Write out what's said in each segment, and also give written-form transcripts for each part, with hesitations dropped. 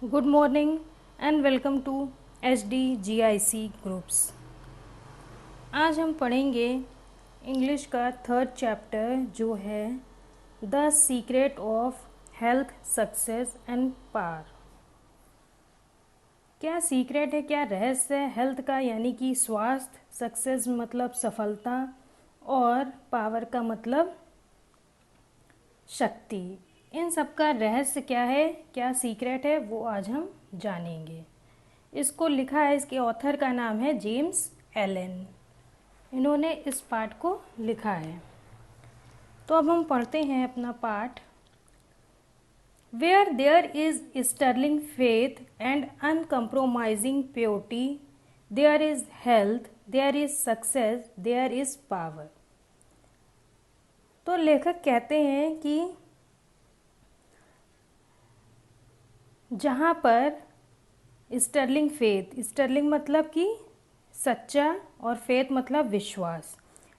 Good morning and welcome to HDGIC groups. आज हम पढ़ेंगे इंग्लिश का थर्ड चैप्टर जो है the secret of health success and power. क्या सीक्रेट है, क्या रहस्य है हेल्थ का, यानी कि स्वास्थ्य, सक्सेस मतलब सफलता और पावर का मतलब शक्ति। इन सब का रहस्य क्या है, क्या सीक्रेट है, वो आज हम जानेंगे। इसको लिखा है, इसके ऑथर का नाम है जेम्स एलन। इन्होंने इस पाठ को लिखा है। तो अब हम पढ़ते हैं अपना पाठ। Where there is sterling faith and uncompromising purity, there is health, there is success, there is power. तो लेखक कहते हैं कि जहाँ पर स्टर्लिंग फेथ, स्टर्लिंग मतलब कि सच्चा और फेथ मतलब विश्वास,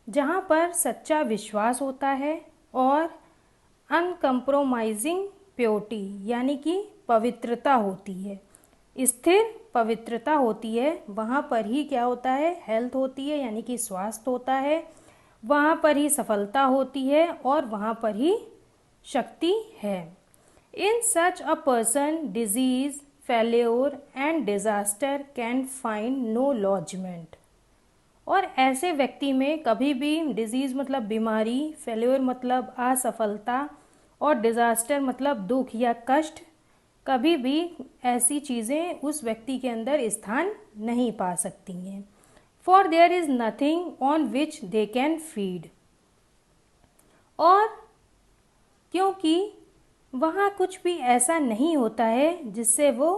जहाँ पर सच्चा विश्वास होता है और अनकम्प्रोमाइजिंग प्योरिटी यानी कि पवित्रता होती है, स्थिर पवित्रता होती है, वहाँ पर ही क्या होता है, हेल्थ होती है यानी कि स्वास्थ्य होता है, वहाँ पर ही सफलता होती है और वहाँ पर ही शक्ति है। In such a person disease, failure and disaster can find no lodgment. और ऐसे व्यक्ति में कभी भी डिजीज़ मतलब बीमारी, फेल्योर मतलब असफलता और डिजास्टर मतलब दुख या कष्ट, कभी भी ऐसी चीज़ें उस व्यक्ति के अंदर स्थान नहीं पा सकती हैं। For their is nothing on which they can feed. और क्योंकि वहाँ कुछ भी ऐसा नहीं होता है जिससे वो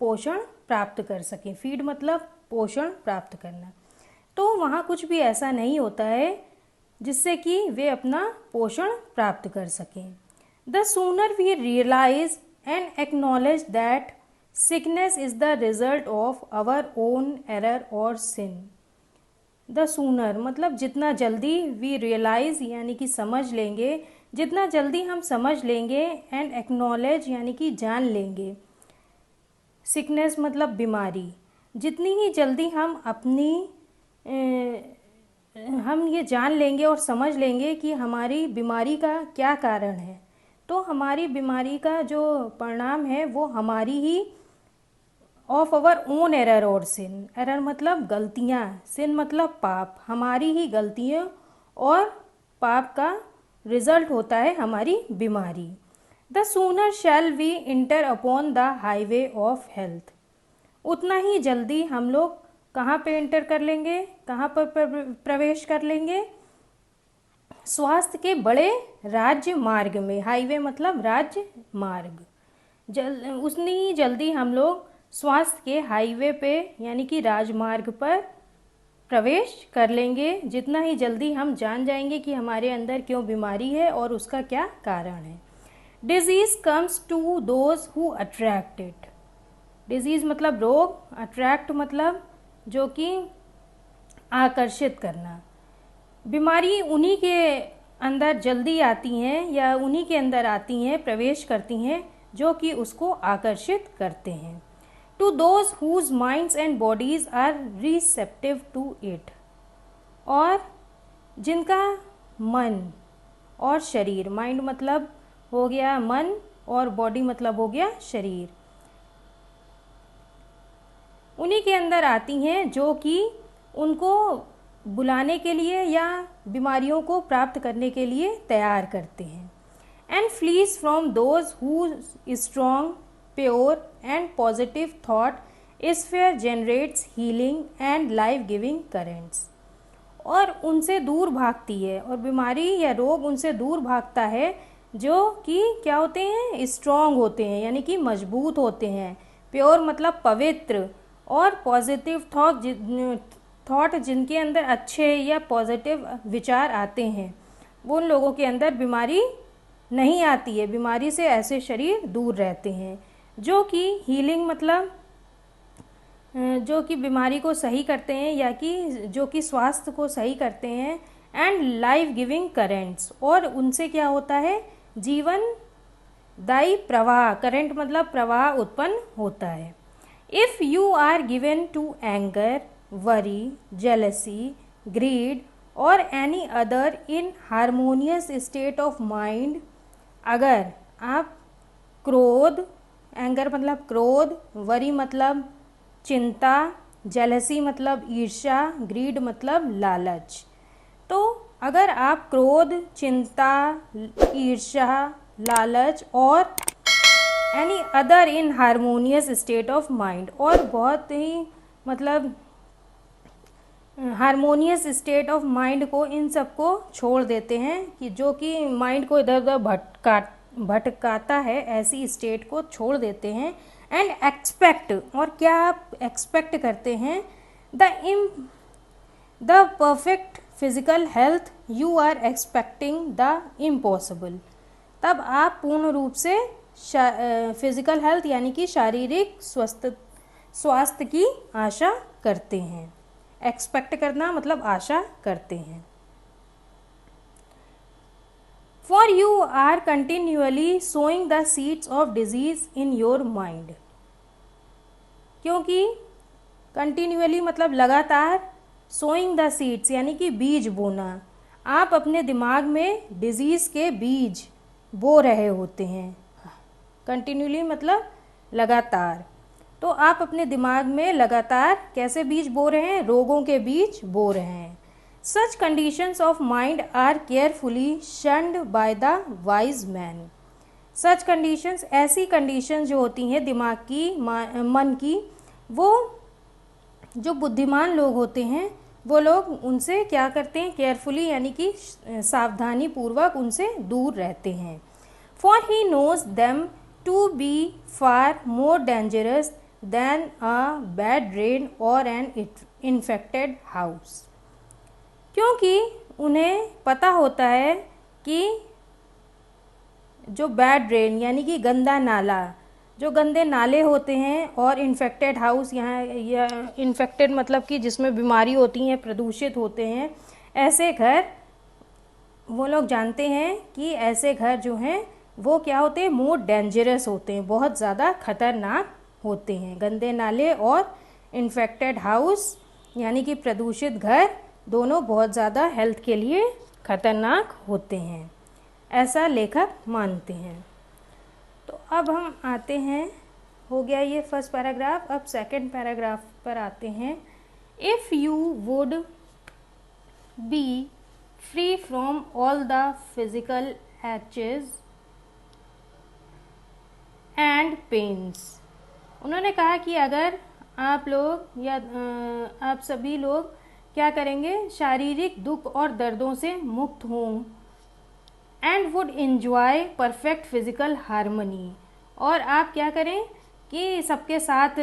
पोषण प्राप्त कर सकें। फीड मतलब पोषण प्राप्त करना। तो वहाँ कुछ भी ऐसा नहीं होता है जिससे कि वे अपना पोषण प्राप्त कर सकें। The sooner we realise and acknowledge that sickness is the result of our own error और सिन। द सूनर मतलब जितना जल्दी वी रियलाइज यानी कि समझ लेंगे, जितना जल्दी हम समझ लेंगे, एंड एक्नॉलेज यानी कि जान लेंगे, सिकनेस मतलब बीमारी, जितनी ही जल्दी हम अपनी हम ये जान लेंगे और समझ लेंगे कि हमारी बीमारी का क्या कारण है, तो हमारी बीमारी का जो परिणाम है वो हमारी ही ऑफ अवर ओन एरर और सिन। एरर मतलब गलतियाँ, सिन मतलब पाप, हमारी ही गलतियों और पाप का रिजल्ट होता है हमारी बीमारी। The sooner shall we enter upon the highway of health. उतना ही जल्दी हम लोग कहाँ पे इंटर कर लेंगे, कहाँ पर प्रवेश कर लेंगे, स्वास्थ्य के बड़े राज्य मार्ग में। हाईवे मतलब राज्य मार्ग। उतनी ही जल्दी हम लोग स्वास्थ्य के हाईवे पे यानी कि राजमार्ग पर प्रवेश कर लेंगे, जितना ही जल्दी हम जान जाएंगे कि हमारे अंदर क्यों बीमारी है और उसका क्या कारण है। Disease comes to those who attract it. Disease मतलब रोग, अट्रैक्ट मतलब जो कि आकर्षित करना। बीमारी उन्हीं के अंदर जल्दी आती हैं या उन्हीं के अंदर आती हैं, प्रवेश करती हैं जो कि उसको आकर्षित करते हैं। To those whose minds and bodies are receptive to it. और जिनका मन और शरीर, माइंड मतलब हो गया मन और बॉडी मतलब हो गया शरीर, उन्हीं के अंदर आती हैं जो कि उनको बुलाने के लिए या बीमारियों को प्राप्त करने के लिए तैयार करते हैं। And fleas from those who strong, pure and positive thought sphere generates healing and life giving currents. और उनसे दूर भागती है, और बीमारी या रोग उनसे दूर भागता है जो कि क्या होते हैं, स्ट्रॉन्ग होते हैं यानी कि मजबूत होते हैं, प्योर मतलब पवित्र, और पॉजिटिव थॉट जिनके अंदर अच्छे या पॉजिटिव विचार आते हैं, वो उन लोगों के अंदर बीमारी नहीं आती है। बीमारी से ऐसे शरीर दूर रहते हैं। जो कि हीलिंग मतलब जो कि बीमारी को सही करते हैं या कि जो कि स्वास्थ्य को सही करते हैं। एंड लाइफ गिविंग करेंट्स, और उनसे क्या होता है, जीवन दाई प्रवाह, करंट मतलब प्रवाह उत्पन्न होता है। If you are given to anger, worry, jealousy, greed और any other inharmonious state of mind, अगर आप क्रोध, एंगर मतलब क्रोध, वरी मतलब चिंता, जेलसी मतलब ईर्ष्या, ग्रीड मतलब लालच, तो अगर आप क्रोध, चिंता, ईर्ष्या, लालच और any other inharmonious state of mind, और बहुत ही मतलब हारमोनियस स्टेट ऑफ माइंड को, इन सबको छोड़ देते हैं कि जो कि माइंड को इधर उधर भटकाता है, ऐसी स्टेट को छोड़ देते हैं। एंड एक्सपेक्ट, और क्या आप एक्सपेक्ट करते हैं, the perfect physical health, you are expecting the impossible, तब आप पूर्ण रूप से फिजिकल हेल्थ यानी कि शारीरिक स्वास्थ्य की आशा करते हैं। एक्सपेक्ट करना मतलब आशा करते हैं। For you are continuously sowing the seeds of disease in your mind, क्योंकि कंटिन्यूअली मतलब लगातार, सोइंग द सीड्स यानी कि बीज बोना, आप अपने दिमाग में डिजीज़ के बीज बो रहे होते हैं। कंटिन्यूअली मतलब लगातार, तो आप अपने दिमाग में लगातार कैसे बीज बो रहे हैं, रोगों के बीज बो रहे हैं। Such conditions of mind are carefully shunned by the wise man. Such conditions, ऐसी कंडीशंस जो होती हैं दिमाग की, मन की, वो जो बुद्धिमान लोग होते हैं वो लोग उनसे क्या करते हैं, केयरफुली यानी कि सावधानी पूर्वक उनसे दूर रहते हैं। For he knows them to be far more dangerous than a bad drain और एन इन्फेक्टेड हाउस, क्योंकि उन्हें पता होता है कि जो बैड रेन यानी कि गंदा नाला, जो गंदे नाले होते हैं, और इन्फेक्टेड हाउस, यहाँ या इन्फेक्टेड मतलब कि जिसमें बीमारी होती है, प्रदूषित होते हैं, ऐसे घर वो लोग जानते हैं कि ऐसे घर जो हैं वो क्या होते हैं, मोर डेंजरस होते हैं, बहुत ज़्यादा खतरनाक होते हैं। गंदे नाले और इन्फेक्टेड हाउस यानी कि प्रदूषित घर दोनों बहुत ज़्यादा हेल्थ के लिए खतरनाक होते हैं, ऐसा लेखक मानते हैं। तो अब हम आते हैं, हो गया ये फर्स्ट पैराग्राफ, अब सेकंड पैराग्राफ पर आते हैं। If you would be free from all the physical aches and pains, उन्होंने कहा कि अगर आप लोग या आप सभी लोग क्या करेंगे, शारीरिक दुख और दर्दों से मुक्त हों, and would enjoy perfect physical harmony, और आप क्या करें कि सबके साथ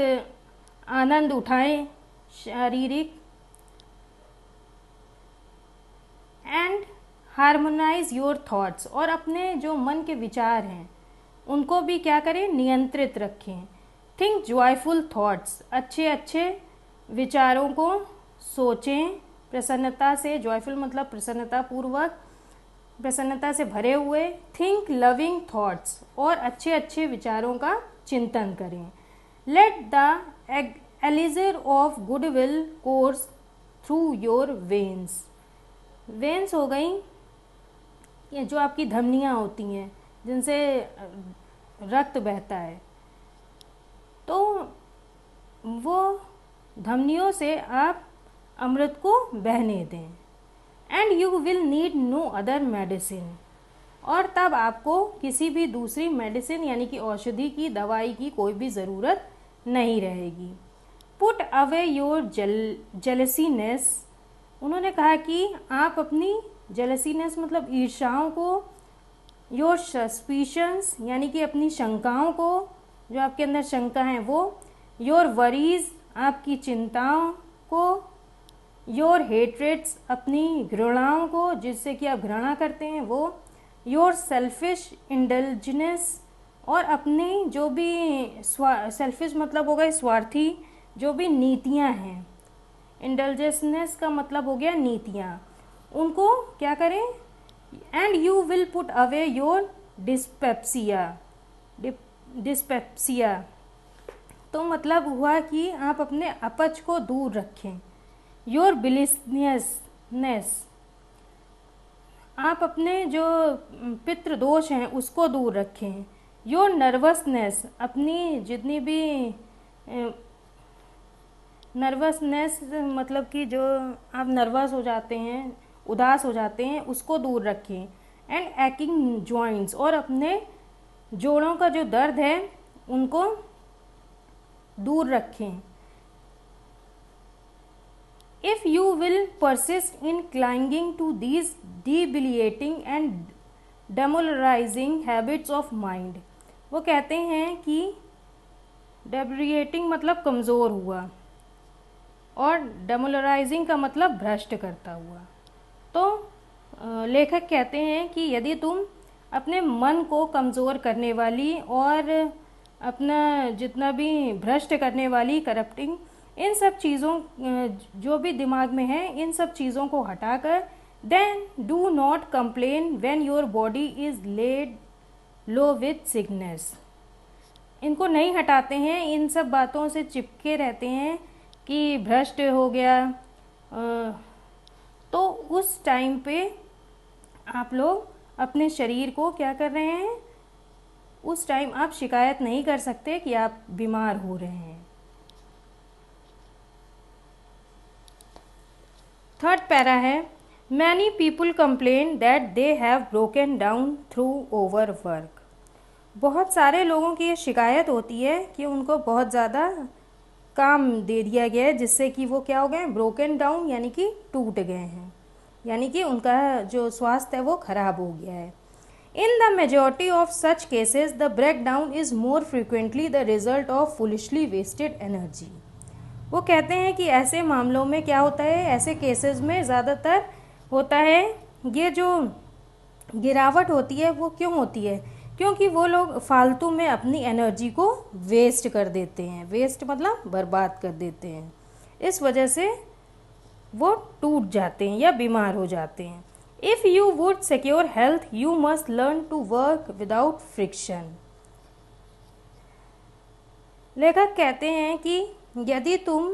आनंद उठाएं शारीरिक, एंड हारमोनाइज योर थॉट्स, और अपने जो मन के विचार हैं उनको भी क्या करें, नियंत्रित रखें। थिंक जॉयफुल थॉट्स, अच्छे अच्छे विचारों को सोचें प्रसन्नता से, जॉयफुल मतलब प्रसन्नता पूर्वक, प्रसन्नता से भरे हुए। थिंक लविंग थॉट्स, और अच्छे अच्छे विचारों का चिंतन करें। Let the elixir of goodwill course through your veins, veins हो गई ये जो आपकी धमनियाँ होती हैं जिनसे रक्त बहता है, तो वो धमनियों से आप अमृत को बहने दें। And you will need no other medicine, और तब आपको किसी भी दूसरी मेडिसिन यानी कि औषधि की, दवाई की कोई भी ज़रूरत नहीं रहेगी। पुट अवे योर जेलसीनेस, उन्होंने कहा कि आप अपनी जेलसीनेस मतलब ईर्ष्याओं को, योर सस्पिशंस यानी कि अपनी शंकाओं को, जो आपके अंदर शंका हैं वो, योर वरीज आपकी चिंताओं को, योर हेट्रेट्स अपनी घृणाओं को जिससे कि आप घृणा करते हैं वो, योर सेल्फिश इंडल्जनेस, और अपनी जो भी सेल्फिश मतलब हो गए स्वार्थी जो भी नीतियां हैं, इंडल्जेंसनेस का मतलब हो गया नीतियां, उनको क्या करें। And you will put away your dyspepsia, dyspepsia. तो मतलब हुआ कि आप अपने अपच को दूर रखें। योर बिलियसनेस, आप अपने जो पितृ दोष हैं उसको दूर रखें। योर नर्वसनेस, अपनी जितनी भी नर्वसनेस मतलब कि जो आप नर्वस हो जाते हैं, उदास हो जाते हैं, उसको दूर रखें। एंड एक्किंग जॉइंट्स, और अपने जोड़ों का जो दर्द है उनको दूर रखें। If you will persist in clinging to these debilitating and demoralizing habits of mind, वो कहते हैं कि debilitating मतलब कमज़ोर हुआ और demoralizing का मतलब भ्रष्ट करता हुआ। तो लेखक कहते हैं कि यदि तुम अपने मन को कमज़ोर करने वाली और अपना जितना भी भ्रष्ट करने वाली करप्टिंग इन सब चीज़ों जो भी दिमाग में है इन सब चीज़ों को हटाकर then do not complain when your body is laid low with sickness, इनको नहीं हटाते हैं, इन सब बातों से चिपके रहते हैं कि भ्रष्ट हो गया। तो उस टाइम पे आप लोग अपने शरीर को क्या कर रहे हैं, उस टाइम आप शिकायत नहीं कर सकते कि आप बीमार हो रहे हैं। थर्ड पैरा है, many people complain that they have broken down through over work. बहुत सारे लोगों की ये शिकायत होती है कि उनको बहुत ज़्यादा काम दे दिया गया है जिससे कि वो क्या हो गए, ब्रोकन डाउन यानी कि टूट गए हैं, यानी कि उनका जो स्वास्थ्य है वो खराब हो गया है। In the majority of such cases the breakdown is more frequently the result of foolishly wasted energy. वो कहते हैं कि ऐसे मामलों में क्या होता है, ऐसे केसेस में ज़्यादातर होता है ये जो गिरावट होती है वो क्यों होती है, क्योंकि वो लोग फालतू में अपनी एनर्जी को वेस्ट कर देते हैं। वेस्ट मतलब बर्बाद कर देते हैं, इस वजह से वो टूट जाते हैं या बीमार हो जाते हैं। If you would secure health you must learn to work without friction. लेखक कहते हैं कि यदि तुम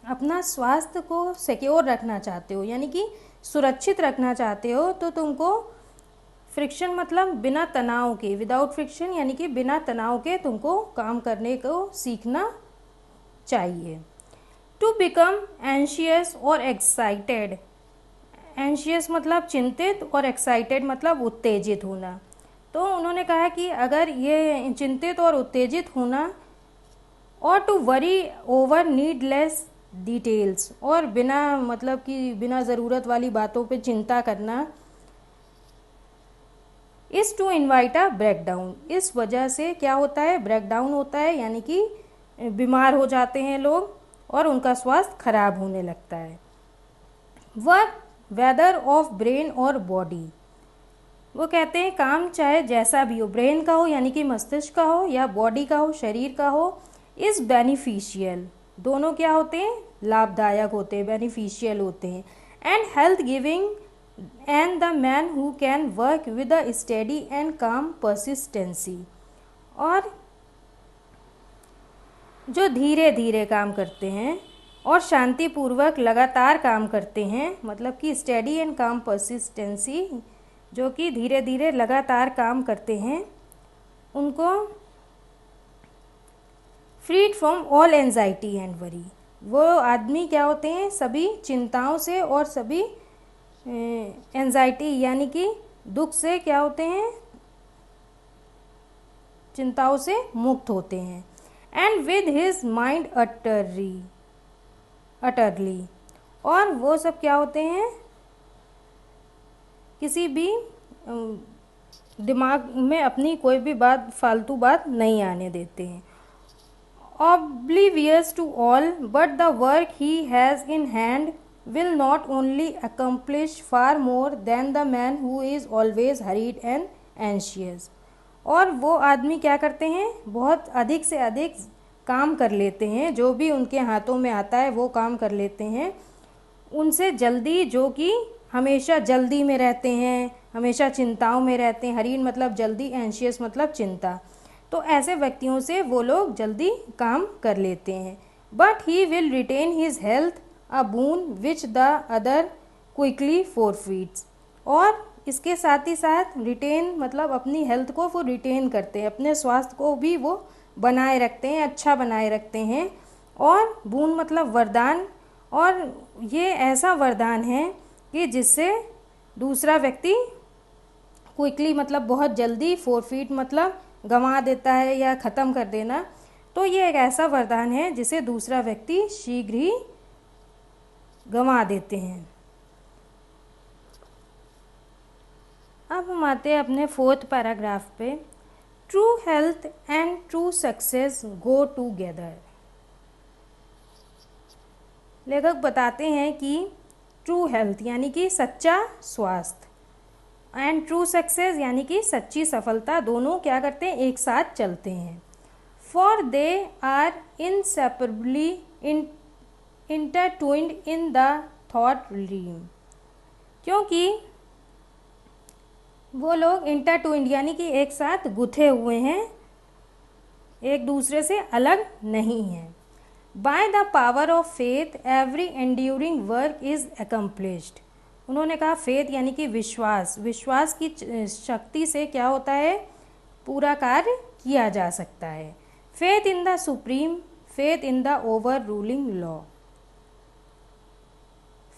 अपना स्वास्थ्य को सिक्योर रखना चाहते हो यानी कि सुरक्षित रखना चाहते हो तो तुमको फ्रिक्शन मतलब बिना तनाव के, विदाउट फ्रिक्शन यानी कि बिना तनाव के तुमको काम करने को सीखना चाहिए। टू बिकम एंशियस और एक्साइटेड, एंशियस मतलब चिंतित और एक्साइटेड मतलब उत्तेजित होना। तो उन्होंने कहा कि अगर ये चिंतित और उत्तेजित होना और to worry over needless details, और बिना मतलब कि बिना ज़रूरत वाली बातों पे चिंता करना, is to invite a breakdown, इस वजह से क्या होता है, ब्रेकडाउन होता है यानी कि बीमार हो जाते हैं लोग और उनका स्वास्थ्य खराब होने लगता है। वर्क वेदर ऑफ ब्रेन और बॉडी, वो कहते हैं काम चाहे जैसा भी हो, ब्रेन का हो यानी कि मस्तिष्क का हो या बॉडी का हो, शरीर का हो, इज़ बेनिफिशियल, दोनों क्या होते हैं, लाभदायक होते हैं, बेनिफिशियल होते हैं। And health giving and the man who can work with a steady and काम परसिस्टेंसी, और जो धीरे धीरे काम करते हैं और शांतिपूर्वक लगातार काम करते हैं, मतलब कि स्टेडी एंड काम परसिस्टेंसी, जो कि धीरे धीरे लगातार काम करते हैं, उनको freed from all anxiety and worry, वो आदमी क्या होते हैं, सभी चिंताओं से और सभी एंजाइटी यानी कि दुख से क्या होते हैं, चिंताओं से मुक्त होते हैं। And with his mind utterly, और वो सब क्या होते हैं, किसी भी दिमाग में अपनी कोई भी बात, फालतू बात नहीं आने देते हैं। Oblivious to all, but the work he has in hand will not only accomplish far more than the man who is always hurried and anxious, और वो आदमी क्या करते हैं, बहुत अधिक से अधिक काम कर लेते हैं, जो भी उनके हाथों में आता है वो काम कर लेते हैं, उनसे जल्दी, जो कि हमेशा जल्दी में रहते हैं, हमेशा चिंताओं में रहते हैं। हरीन मतलब जल्दी, एंशियस मतलब चिंता। तो ऐसे व्यक्तियों से वो लोग जल्दी काम कर लेते हैं। But he will retain his health, a boon which the other quickly forfeits. और इसके साथ ही साथ रिटेन मतलब अपनी हेल्थ को वो रिटेन करते हैं, अपने स्वास्थ्य को भी वो बनाए रखते हैं, अच्छा बनाए रखते हैं। और बून मतलब वरदान, और ये ऐसा वरदान है कि जिससे दूसरा व्यक्ति क्विकली मतलब बहुत जल्दी, फोरफीट मतलब गंवा देता है या ख़त्म कर देना। तो ये एक ऐसा वरदान है जिसे दूसरा व्यक्ति शीघ्र ही गंवा देते हैं। अब हम आते हैं अपने 4th पैराग्राफ पे। True health and true success go together. लेखक बताते हैं कि ट्रू हेल्थ यानी कि सच्चा स्वास्थ्य एंड ट्रू सक्सेस यानी कि सच्ची सफलता, दोनों क्या करते हैं, एक साथ चलते हैं। For they are inseparably intertwined in the thought realm. क्योंकि वो लोग इंटरट्विन्ड यानी कि एक साथ गुथे हुए हैं, एक दूसरे से अलग नहीं हैं। Bye the power of faith every enduring work is accomplished. उन्होंने कहा फेथ यानी कि विश्वास, विश्वास की शक्ति से क्या होता है, पूरा कार्य किया जा सकता है। Faith in the supreme, faith in the over ruling law.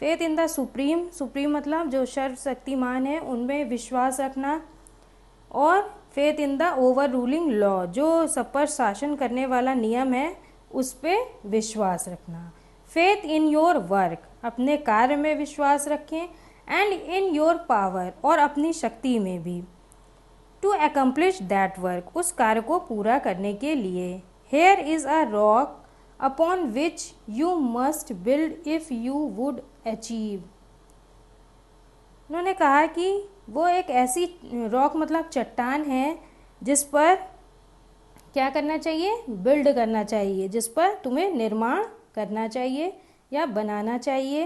Faith in the supreme, supreme मतलब जो सर्वशक्तिमान है उनमें विश्वास रखना। और faith in the over ruling law, जो सब पर शासन करने वाला नियम है उस पर विश्वास रखना। फेथ इन योर वर्क, अपने कार्य में विश्वास रखें। एंड इन योर पावर, और अपनी शक्ति में भी। टू अकम्प्लिश दैट वर्क, उस कार्य को पूरा करने के लिए। Here is a rock upon which you must build if you would achieve. उन्होंने कहा कि वो एक ऐसी रॉक मतलब चट्टान है जिस पर क्या करना चाहिए, बिल्ड करना चाहिए, जिस पर तुम्हें निर्माण करना चाहिए या बनाना चाहिए।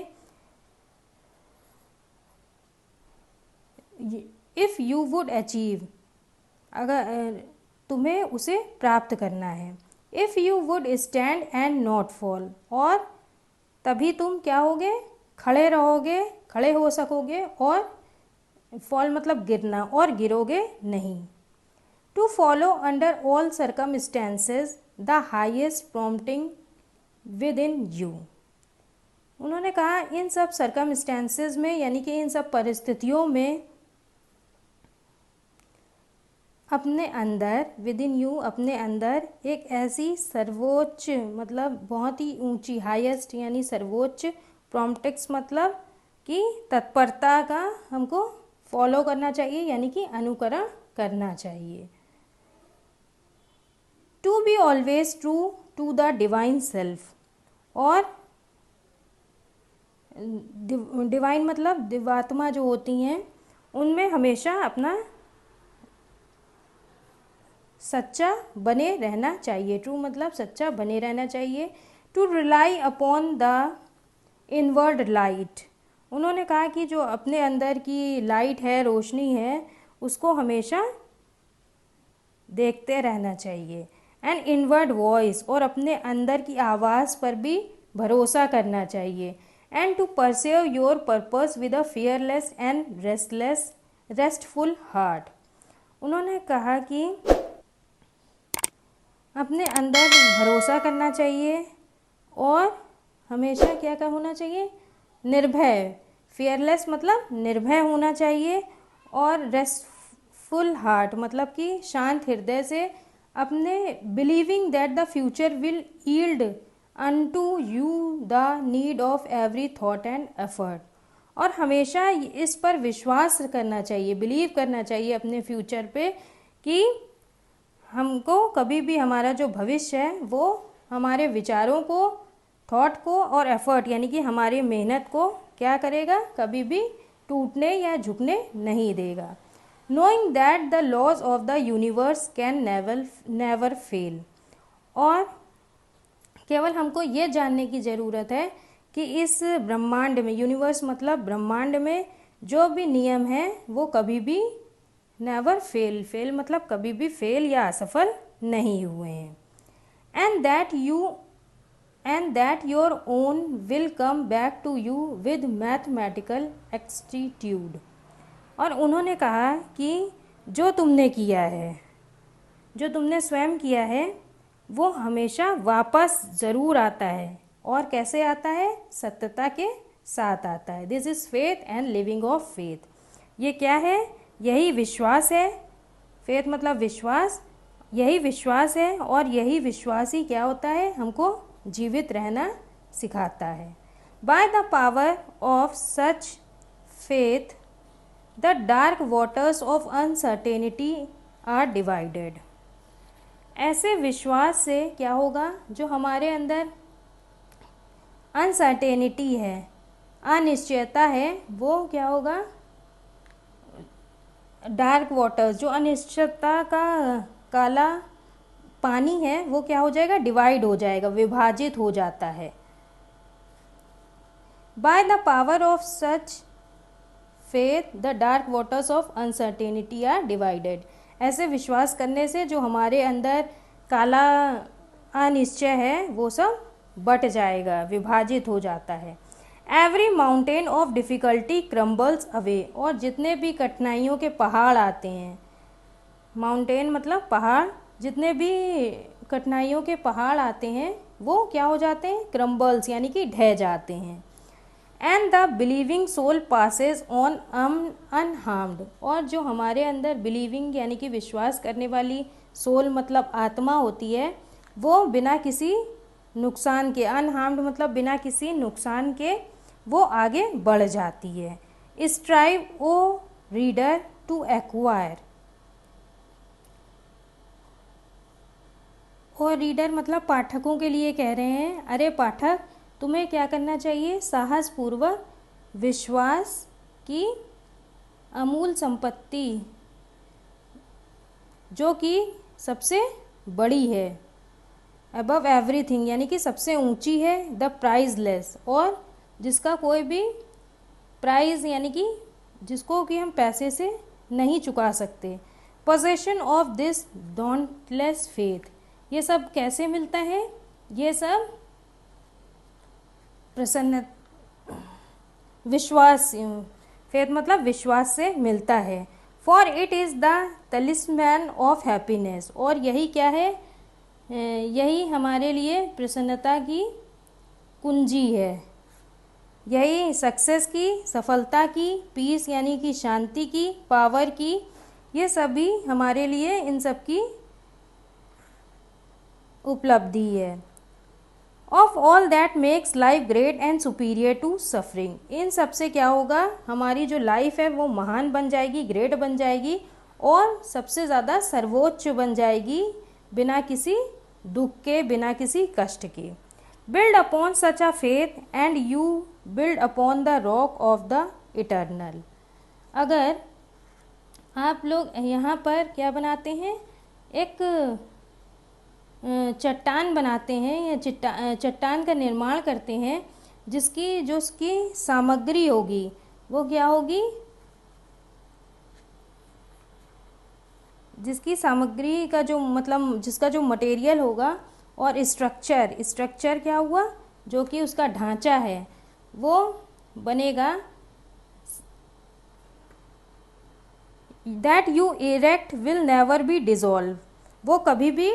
इफ़ यू वुड अचीव, अगर तुम्हें उसे प्राप्त करना है। If you would stand and not fall, और तभी तुम क्या होगे, खड़े रहोगे, खड़े हो सकोगे, और फॉल मतलब गिरना, और गिरोगे नहीं। To follow under all circumstances the highest prompting within you. उन्होंने कहा इन सब सर्कमस्टेंसेस में यानी कि इन सब परिस्थितियों में अपने अंदर, विद इन यू अपने अंदर एक ऐसी सर्वोच्च मतलब बहुत ही ऊंची, हाईएस्ट यानी सर्वोच्च, प्रॉम्प्टिक्स मतलब कि तत्परता का हमको फॉलो करना चाहिए यानी कि अनुकरण करना चाहिए। To be always true to the divine self, और डिवाइन मतलब दिव्यात्मा जो होती हैं उनमें हमेशा अपना सच्चा बने रहना चाहिए। ट्रू मतलब सच्चा बने रहना चाहिए। To rely upon the inward light. उन्होंने कहा कि जो अपने अंदर की लाइट है, रोशनी है, उसको हमेशा देखते रहना चाहिए। एंड इनवर्ड वॉइस, और अपने अंदर की आवाज़ पर भी भरोसा करना चाहिए। And to pursue your purpose with a fearless and restful heart. उन्होंने कहा कि अपने अंदर भरोसा करना चाहिए और हमेशा क्या होना चाहिए, निर्भय, फियरलेस मतलब निर्भय होना चाहिए, और रेस्टफुल हार्ट मतलब कि शांत हृदय से, अपने believing that the future will yield unto you the need of every thought and effort. और हमेशा इस पर विश्वास करना चाहिए, बिलीव करना चाहिए अपने फ्यूचर पे कि हमको कभी भी हमारा जो भविष्य है वो हमारे विचारों को, थॉट को और एफर्ट यानी कि हमारी मेहनत को क्या करेगा, कभी भी टूटने या झुकने नहीं देगा। Knowing that the laws of the universe can never fail. और केवल हमको ये जानने की ज़रूरत है कि इस ब्रह्मांड में, यूनिवर्स मतलब ब्रह्मांड में जो भी नियम है वो कभी भी नेवर फेल, फेल मतलब कभी भी फेल या असफल नहीं हुए हैं। And that your own will come back to you with mathematical exactitude. और उन्होंने कहा कि जो तुमने किया है, जो तुमने स्वयं किया है, वो हमेशा वापस ज़रूर आता है। और कैसे आता है? सत्यता के साथ आता है। This is faith and living of faith. ये क्या है? यही विश्वास है। फेथ मतलब विश्वास, यही विश्वास है और यही विश्वास ही क्या होता है? हमको जीवित रहना सिखाता है। By the power of such faith the dark waters of uncertainty are divided. ऐसे विश्वास से क्या होगा? जो हमारे अंदर अनसर्टेनिटी है, अनिश्चयता है, वो क्या होगा? डार्क वाटर्स, जो अनिश्चितता का काला पानी है, वो क्या हो जाएगा? डिवाइड हो जाएगा, विभाजित हो जाता है। By the power of such faith the dark waters of uncertainty are divided. ऐसे विश्वास करने से जो हमारे अंदर काला अनिश्चय है वो सब बट जाएगा, विभाजित हो जाता है। Every mountain of difficulty crumbles away. और जितने भी कठिनाइयों के पहाड़ आते हैं, माउंटेन मतलब पहाड़, जितने भी कठिनाइयों के पहाड़ आते हैं वो क्या हो जाते हैं? क्रम्बल्स यानी कि ढह जाते हैं। And the believing soul passes on unharmed. और जो हमारे अंदर बिलीविंग यानी कि विश्वास करने वाली सोल मतलब आत्मा होती है, वो बिना किसी नुकसान के, अनहार्म्ड मतलब बिना किसी नुकसान के, वो आगे बढ़ जाती है। Strive o reader to acquire. और रीडर मतलब पाठकों के लिए कह रहे हैं, अरे पाठक, तुम्हें क्या करना चाहिए? साहसपूर्वक विश्वास की अमूल संपत्ति, जो कि सबसे बड़ी है, अबव एवरीथिंग यानी कि सबसे ऊंची है, द प्राइजलेस, और जिसका कोई भी प्राइज यानी कि जिसको कि हम पैसे से नहीं चुका सकते। Possession of this dauntless faith. ये सब कैसे मिलता है? ये सब प्रसन्न विश्वास, फेथ मतलब विश्वास से मिलता है। For it is the talisman of happiness. और यही क्या है? यही हमारे लिए प्रसन्नता की कुंजी है। यही सक्सेस की, सफलता की, पीस यानी कि शांति की, पावर की, ये सभी हमारे लिए इन सब की उपलब्धि है। Of all that makes life great and superior to suffering. इन सब से क्या होगा? हमारी जो लाइफ है वो महान बन जाएगी, ग्रेट बन जाएगी और सबसे ज़्यादा सर्वोच्च बन जाएगी, बिना किसी दुख के, बिना किसी कष्ट के। Build upon such a faith and you build upon the rock of the eternal. अगर आप लोग यहाँ पर क्या बनाते हैं? एक चट्टान बनाते हैं या चट्टान का निर्माण करते हैं, जिसकी जो उसकी सामग्री होगी वो क्या होगी? जिसकी सामग्री का जो मतलब जिसका जो मटेरियल होगा और स्ट्रक्चर क्या हुआ? जो कि उसका ढांचा है वो बनेगा that you erect will never be dissolve. वो कभी भी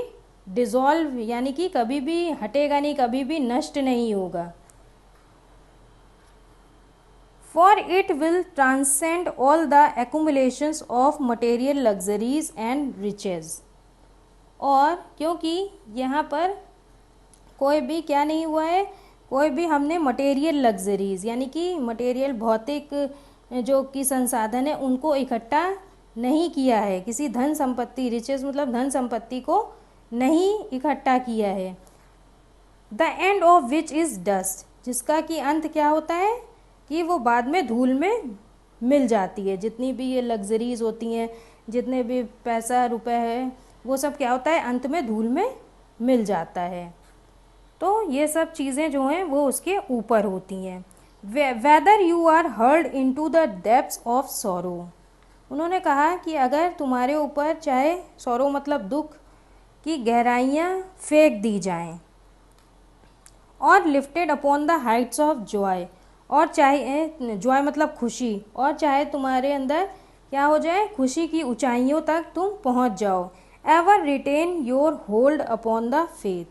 डिज़ोल्व यानी कि कभी भी हटेगा नहीं, कभी भी नष्ट नहीं होगा। For it will transcend all the accumulations of material luxuries and riches. और क्योंकि यहाँ पर कोई भी क्या नहीं हुआ है? कोई भी हमने मटेरियल लग्जरीज यानी कि मटेरियल भौतिक जो कि संसाधन है उनको इकट्ठा नहीं किया है, किसी धन संपत्ति, रिचेज मतलब धन संपत्ति को नहीं इकट्ठा किया है। The end of which is dust, जिसका कि अंत क्या होता है? कि वो बाद में धूल में मिल जाती है। जितनी भी ये लग्जरीज होती हैं, जितने भी पैसा रुपए है, वो सब क्या होता है? अंत में धूल में मिल जाता है। तो ये सब चीज़ें जो हैं वो उसके ऊपर होती हैं। Whether you are hurled into the depths of sorrow. उन्होंने कहा कि अगर तुम्हारे ऊपर चाहे सॉरो मतलब दुख की गहराइयाँ फेंक दी जाएं। और lifted upon the Heights of Joy, और चाहे जॉय मतलब खुशी, और चाहे तुम्हारे अंदर क्या हो जाए, खुशी की ऊंचाइयों तक तुम पहुंच जाओ। Ever retain your hold upon the faith,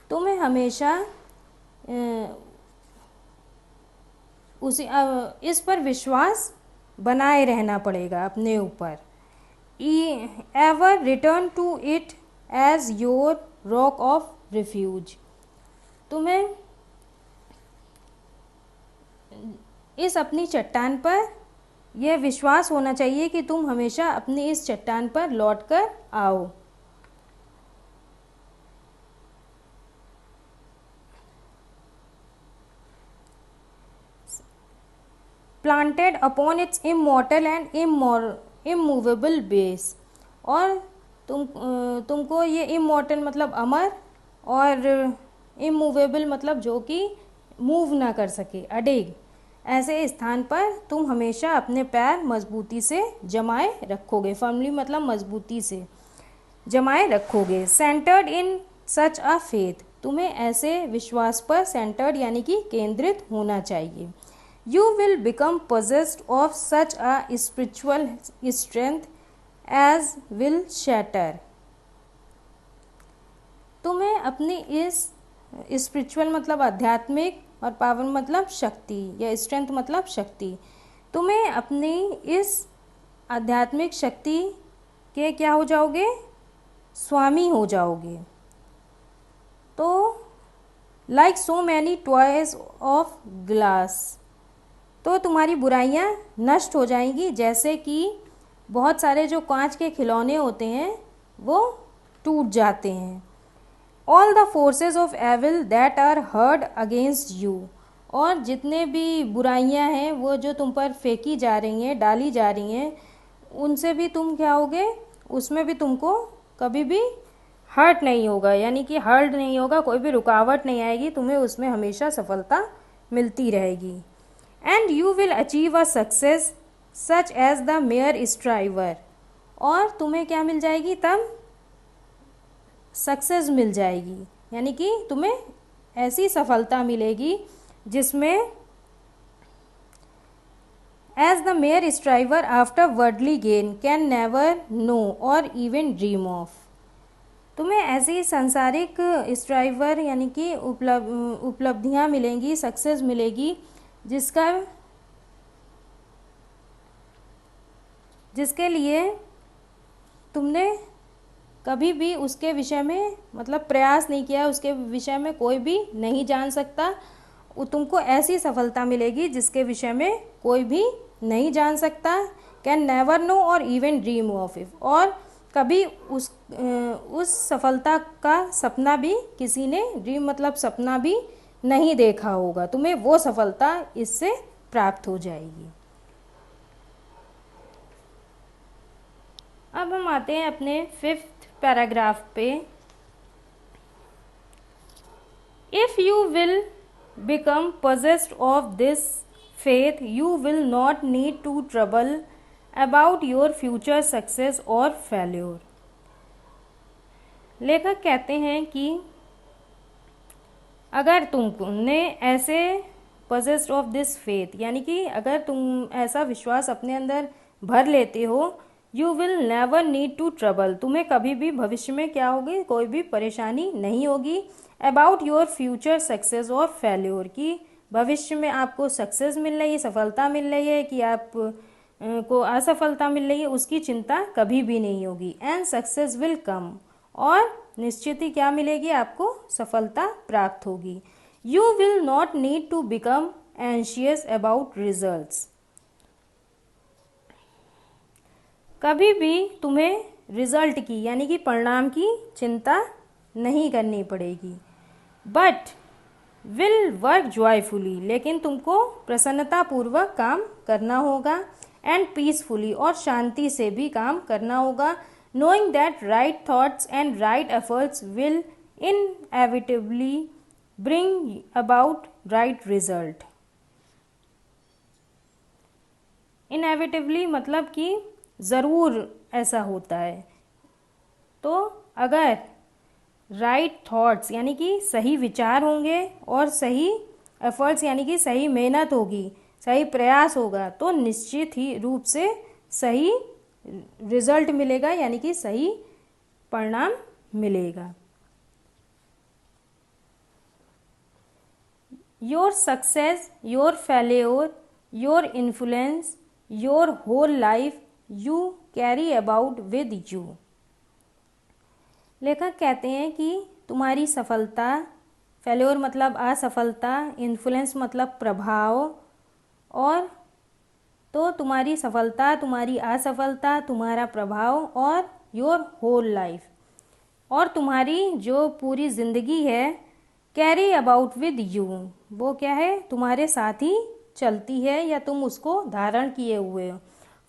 तुम्हें हमेशा इस पर विश्वास बनाए रहना पड़ेगा अपने ऊपर। Ever return to it as your rock of refuge, तुम्हें इस अपनी चट्टान पर यह विश्वास होना चाहिए कि तुम हमेशा अपनी इस चट्टान पर लौटकर आओ। Planted upon its immortal and immovable base, और तुमको ये इमॉर्टल मतलब अमर, और इमूवेबल मतलब जो कि मूव ना कर सके, अडेग, ऐसे स्थान पर तुम हमेशा अपने पैर मजबूती से जमाए रखोगे। फर्मली मतलब मजबूती से जमाए रखोगे। सेंटर्ड इन सच अ फेथ, तुम्हें ऐसे विश्वास पर सेंटर्ड यानी कि केंद्रित होना चाहिए। You will become possessed of such a spiritual strength as will shatter, तुम्हें अपनी इस स्पिरिचुअल मतलब आध्यात्मिक, और पावर मतलब शक्ति, या स्ट्रेंथ मतलब शक्ति, तुम्हें अपनी इस आध्यात्मिक शक्ति के क्या हो जाओगे, स्वामी हो जाओगे। तो like so many toys of glass, तो तुम्हारी बुराइयां नष्ट हो जाएंगी, जैसे कि बहुत सारे जो कांच के खिलौने होते हैं वो टूट जाते हैं। All the forces of evil that are hurled against you, और जितने भी बुराइयां हैं वो जो तुम पर फेंकी जा रही हैं, डाली जा रही हैं, उनसे भी तुम क्या होगे, उसमें भी तुमको कभी भी हर्ट नहीं होगा, यानी कि हर्ट नहीं होगा, कोई भी रुकावट नहीं आएगी, तुम्हें उसमें हमेशा सफलता मिलती रहेगी। And you will achieve a success such as the mere striver, और तुम्हें क्या मिल जाएगी, तब सक्सेस मिल जाएगी, यानी कि तुम्हें ऐसी सफलता मिलेगी जिसमें as the mere striver after worldly gain can never know or even dream of, तुम्हें ऐसी सांसारिक स्ट्राइवर यानी कि उपलब्धियां मिलेंगी, सक्सेस मिलेगी, जिसके लिए तुमने कभी भी उसके विषय में मतलब प्रयास नहीं किया, उसके विषय में कोई भी नहीं जान सकता। तुमको ऐसी सफलता मिलेगी जिसके विषय में कोई भी नहीं जान सकता। Can never know or even dream of it, और कभी उस सफलता का सपना भी किसी ने, ड्रीम मतलब सपना भी नहीं देखा होगा, तुम्हें वो सफलता इससे प्राप्त हो जाएगी। अब हम आते हैं अपने 5th पैराग्राफ पे। If you will become possessed of this faith, you will not need to trouble about your future success or failure. लेखक कहते हैं कि अगर तुमने ऐसे possessed of this faith, यानी कि अगर तुम ऐसा विश्वास अपने अंदर भर लेते हो, you will never need to trouble, तुम्हें कभी भी भविष्य में क्या होगी, कोई भी परेशानी नहीं होगी। अबाउट योर फ्यूचर सक्सेस और फेल्योर, की भविष्य में आपको सक्सेस मिल रही है, सफलता मिल रही है, कि आप को असफलता मिल रही है, उसकी चिंता कभी भी नहीं होगी। एंड सक्सेस विल कम, और निश्चित ही क्या मिलेगी, आपको सफलता प्राप्त होगी। You will not need to become anxious about results, कभी भी तुम्हें रिजल्ट की यानी कि परिणाम की चिंता नहीं करनी पड़ेगी। बट विल वर्क जॉयफुली, लेकिन तुमको प्रसन्नतापूर्वक काम करना होगा। एंड पीसफुली, और शांति से भी काम करना होगा। Knowing that right thoughts and right efforts will inevitably bring about right result. Inevitably मतलब कि ज़रूर ऐसा होता है। तो अगर राइट थॉट्स यानी कि सही विचार होंगे और सही एफर्ट्स यानी कि सही मेहनत होगी, सही प्रयास होगा, तो निश्चित ही रूप से सही रिजल्ट मिलेगा यानी कि सही परिणाम मिलेगा। Your success, your failure, your influence, your whole life you carry about with you. लेखक कहते हैं कि तुम्हारी सफलता, फेल्योर मतलब असफलता, इन्फ्लुएंस मतलब प्रभाव, और तो तुम्हारी सफलता, तुम्हारी असफलता, तुम्हारा प्रभाव और योर होल लाइफ, और तुम्हारी जो पूरी ज़िंदगी है, कैरी अबाउट विद यू, वो क्या है, तुम्हारे साथ ही चलती है या तुम उसको धारण किए हुए हो।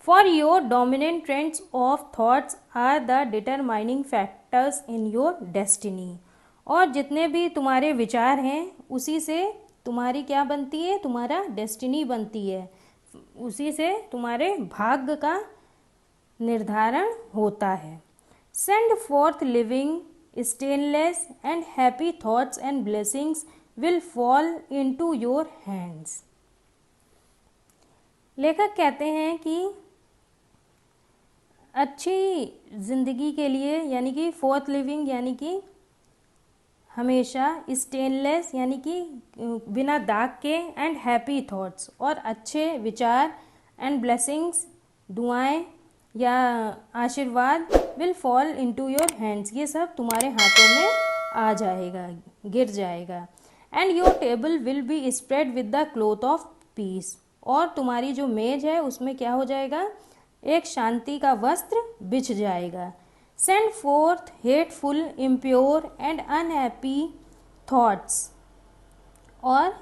For your dominant trends of thoughts are the determining factors in your destiny. और जितने भी तुम्हारे विचार हैं उसी से तुम्हारी क्या बनती है, तुम्हारा डेस्टिनी बनती है, उसी से तुम्हारे भाग्य का निर्धारण होता है। Send fourth living stainless and happy thoughts and blessings will fall into your hands. लेखक कहते हैं कि अच्छी ज़िंदगी के लिए यानी कि फोर्थ लिविंग यानी कि हमेशा, स्टेनलेस यानी कि बिना दाग के, एंड हैप्पी थॉट्स और अच्छे विचार, एंड ब्लेसिंग्स दुआएं या आशीर्वाद, will fall into your hands ये सब तुम्हारे हाथों में आ जाएगा, गिर जाएगा। And your table will be spread with the cloth of peace, और तुम्हारी जो मेज है उसमें क्या हो जाएगा, एक शांति का वस्त्र बिछ जाएगा। Send fourth hateful, impure and unhappy thoughts, और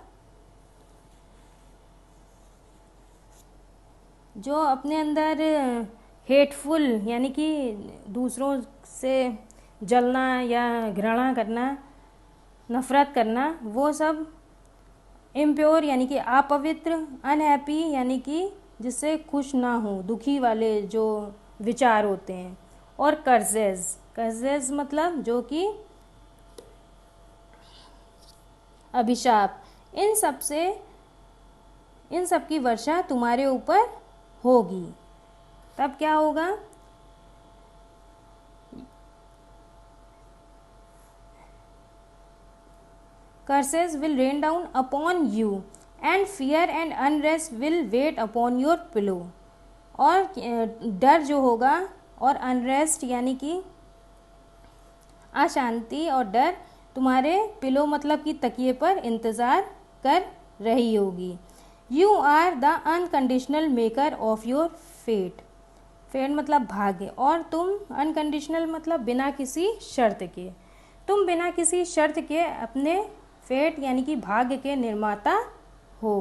जो अपने अंदर हेटफुल यानी कि दूसरों से जलना या घृणा करना, नफ़रत करना, वो सब, इम्प्योर यानी कि अपवित्र, अनहैप्पी यानी कि जिससे खुश ना हो, दुखी वाले जो विचार होते हैं, और कर्जेज, कर्जेज मतलब जो कि अभिशाप, इन सब की वर्षा तुम्हारे ऊपर होगी। तब क्या होगा, curses will rain down upon you and fear and unrest will wait upon your pillow। और डर जो होगा और अनरेस्ट यानी कि अशांति और डर तुम्हारे पिलो मतलब कि तकिए पर इंतज़ार कर रही होगी। You are the unconditional maker of your fate, fate मतलब भाग्य, और तुम अनकंडीशनल मतलब बिना किसी शर्त के, तुम बिना किसी शर्त के अपने फेट यानी कि भाग्य के निर्माता हो।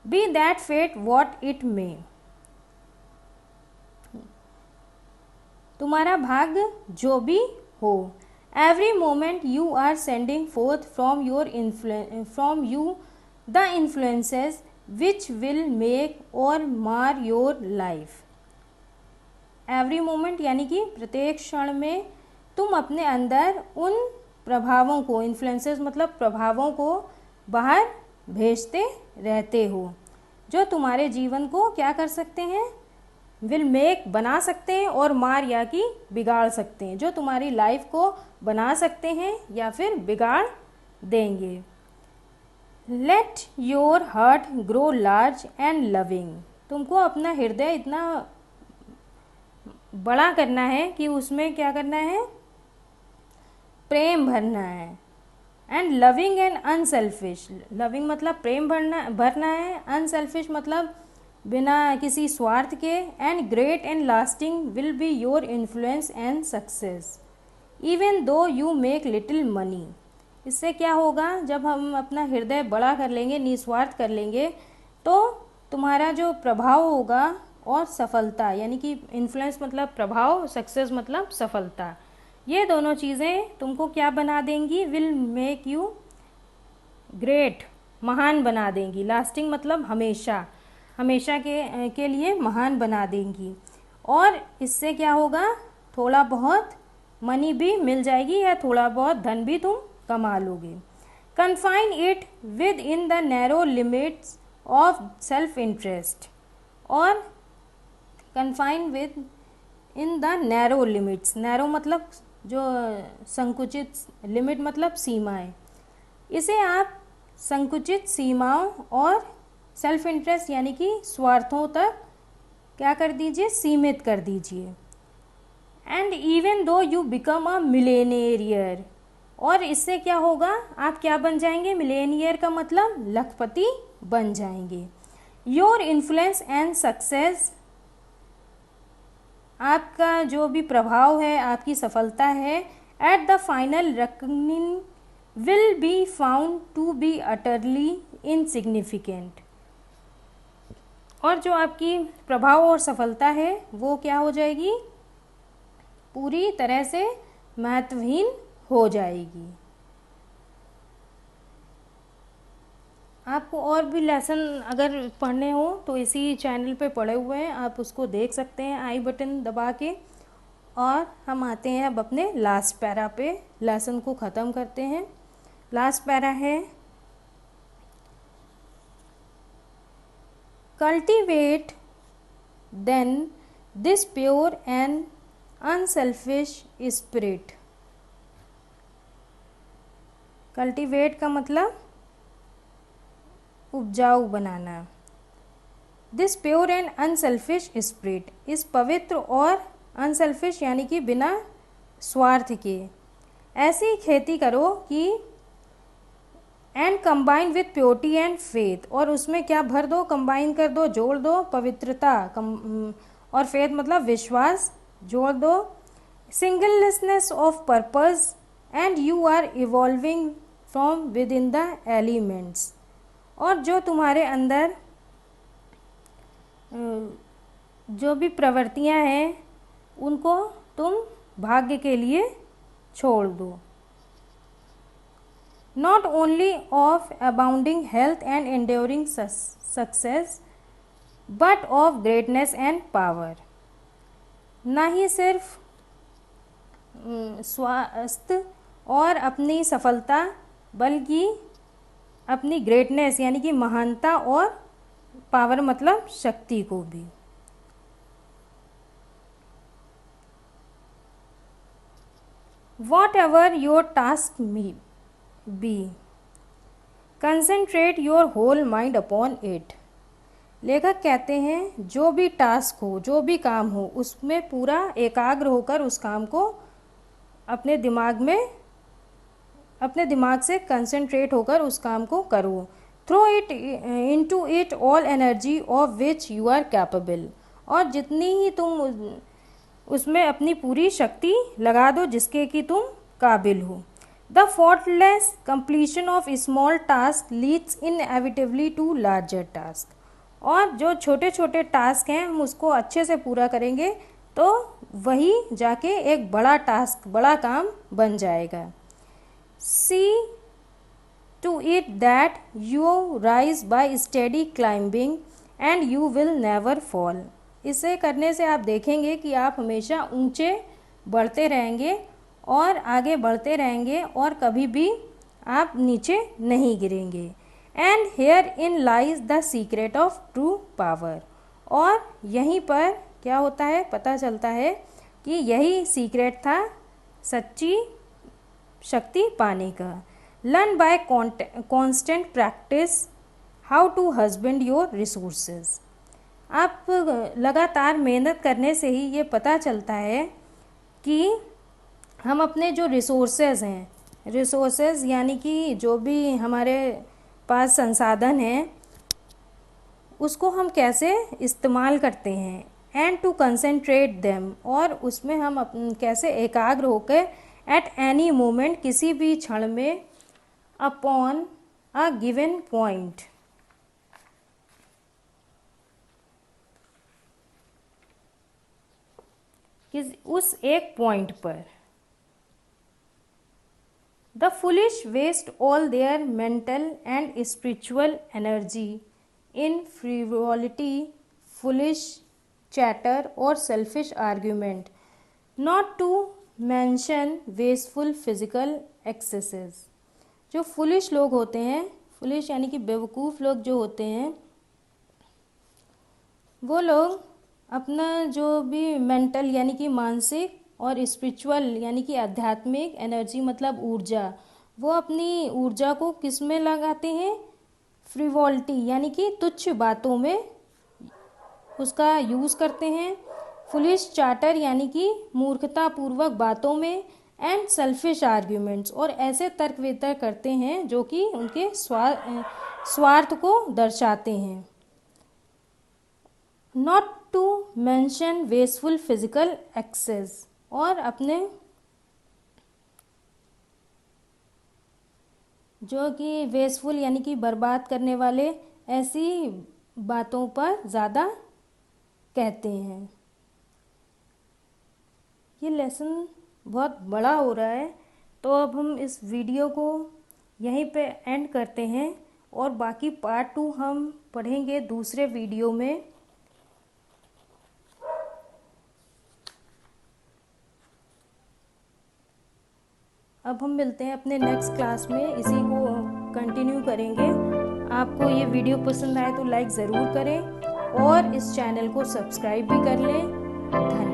Be that fate what it may, तुम्हारा भाग्य जो भी हो। Every moment you are sending forth from you the influences which will make or mar your life. Every moment यानी कि प्रत्येक क्षण में तुम अपने अंदर उन प्रभावों को, इन्फ्लुएंसेस मतलब प्रभावों को बाहर भेजते रहते हो, जो तुम्हारे जीवन को क्या कर सकते हैं, विल मेक बना सकते हैं, और मार या कि बिगाड़ सकते हैं, जो तुम्हारी लाइफ को बना सकते हैं या फिर बिगाड़ देंगे। Let your heart grow large and loving, तुमको अपना हृदय इतना बड़ा करना है कि उसमें क्या करना है, प्रेम भरना है। And loving and unselfish, loving मतलब प्रेम भरना है, अनसेल्फिश मतलब बिना किसी स्वार्थ के। And great and lasting will be your influence and success even though you make little money. इससे क्या होगा, जब हम अपना हृदय बड़ा कर लेंगे, निस्वार्थ कर लेंगे, तो तुम्हारा जो प्रभाव होगा और सफलता यानी कि इन्फ्लुएंस मतलब प्रभाव, सक्सेस मतलब सफलता, ये दोनों चीज़ें तुमको क्या बना देंगी, विल मेक यू ग्रेट, महान बना देंगी। लास्टिंग मतलब हमेशा, हमेशा के लिए महान बना देंगी। और इससे क्या होगा, थोड़ा बहुत मनी भी मिल जाएगी या थोड़ा बहुत धन भी तुम कमा लोगे। Confine it within the narrow limits of self interest, और confine within the narrow limits, narrow मतलब जो संकुचित, लिमिट मतलब सीमाएं, इसे आप संकुचित सीमाओं और सेल्फ इंटरेस्ट यानी कि स्वार्थों तक क्या कर दीजिए, सीमित कर दीजिए। And even though you become a millionaire, और इससे क्या होगा, आप क्या बन जाएंगे, मिलेनियर का मतलब लखपति बन जाएंगे। योर इन्फ्लुएंस एंड सक्सेस, आपका जो भी प्रभाव है, आपकी सफलता है, at the final reckoning will be found to be utterly insignificant, और जो आपकी प्रभाव और सफलता है वो क्या हो जाएगी, पूरी तरह से महत्वहीन हो जाएगी। आपको और भी लेसन अगर पढ़ने हो तो इसी चैनल पे पढ़े हुए हैं, आप उसको देख सकते हैं आई बटन दबा के। और हम आते हैं अब अपने लास्ट पैरा पे, लेसन को ख़त्म करते हैं। लास्ट पैरा है, cultivate then this pure and unselfish spirit. Cultivate का मतलब उपजाऊ बनाना। This pure and unselfish spirit, इस पवित्र और अनसेल्फिश यानी कि बिना स्वार्थ के ऐसी खेती करो कि, and combine with purity and faith, और उसमें क्या भर दो, कंबाइन कर दो, जोड़ दो, पवित्रता और फेथ मतलब विश्वास जोड़ दो, singleness of purpose, and you are evolving from within the elements, और जो तुम्हारे अंदर जो भी प्रवृत्तियां हैं उनको तुम भाग्य के लिए छोड़ दो। Not only of abounding health and enduring success but of greatness and power, ना ही सिर्फ स्वास्थ्य और अपनी सफलता बल्कि अपनी ग्रेटनेस यानी कि महानता और पावर मतलब शक्ति को भी। Whatever your task may be, concentrate your whole mind upon it. लेखक कहते हैं जो भी टास्क हो, जो भी काम हो, उसमें पूरा एकाग्र होकर उस काम को अपने दिमाग से कंसंट्रेट होकर उस काम को करो। Throw it into it all energy of which you are capable, और जितनी ही तुम उसमें अपनी पूरी शक्ति लगा दो जिसके कि तुम काबिल हो। The faultless completion of small task leads inevitably to larger task, और जो छोटे छोटे टास्क हैं हम उसको अच्छे से पूरा करेंगे तो वही जाके एक बड़ा टास्क, बड़ा काम बन जाएगा। See to it that you rise by steady climbing and you will never fall. इसे करने से आप देखेंगे कि आप हमेशा ऊंचे बढ़ते रहेंगे और आगे बढ़ते रहेंगे और कभी भी आप नीचे नहीं गिरेंगे। And herein lies the secret of true power. और यहीं पर क्या होता है, पता चलता है कि यही सीक्रेट था सच्ची शक्ति पाने का। Learn by constant practice how to husband your resources. आप लगातार मेहनत करने से ही ये पता चलता है कि हम अपने जो रिसोर्सेज हैं, रिसोर्सेज यानी कि जो भी हमारे पास संसाधन हैं उसको हम कैसे इस्तेमाल करते हैं। एंड टू कंसंट्रेट देम, और उसमें हम कैसे एकाग्र होकर एट एनी मोमेंट किसी भी क्षण में अपॉन अ गिवन पॉइंट, उस एक पॉइंट पर। The foolish waste all their mental and spiritual energy in frivolity, foolish chatter और selfish argument, not to mention wasteful physical excesses. जो फुलिश लोग होते हैं, फुलिश यानी कि बेवकूफ़ लोग जो होते हैं, वो लोग अपना जो भी मेंटल यानी कि मानसिक और स्पिरिचुअल यानी कि आध्यात्मिक एनर्जी मतलब ऊर्जा, वो अपनी ऊर्जा को किस में लगाते हैं? फ्रिवॉलिटी यानी कि तुच्छ बातों में उसका यूज़ करते हैं। फुलिश चार्टर यानी कि मूर्खतापूर्वक बातों में, एंड सेल्फिश आर्ग्यूमेंट्स, और ऐसे तर्क वितर्क करते हैं जो कि उनके स्वार्थ को दर्शाते हैं। Not to mention wasteful physical excess, और अपने जो कि वेस्टफुल यानी कि बर्बाद करने वाले ऐसी बातों पर ज़्यादा कहते हैं। ये लेसन बहुत बड़ा हो रहा है, तो अब हम इस वीडियो को यहीं पे एंड करते हैं, और बाकी पार्ट 2 हम पढ़ेंगे दूसरे वीडियो में। अब हम मिलते हैं अपने नेक्स्ट क्लास में, इसी को कंटिन्यू करेंगे। आपको ये वीडियो पसंद आए तो लाइक ज़रूर करें, और इस चैनल को सब्सक्राइब भी कर लें। धन्यवाद।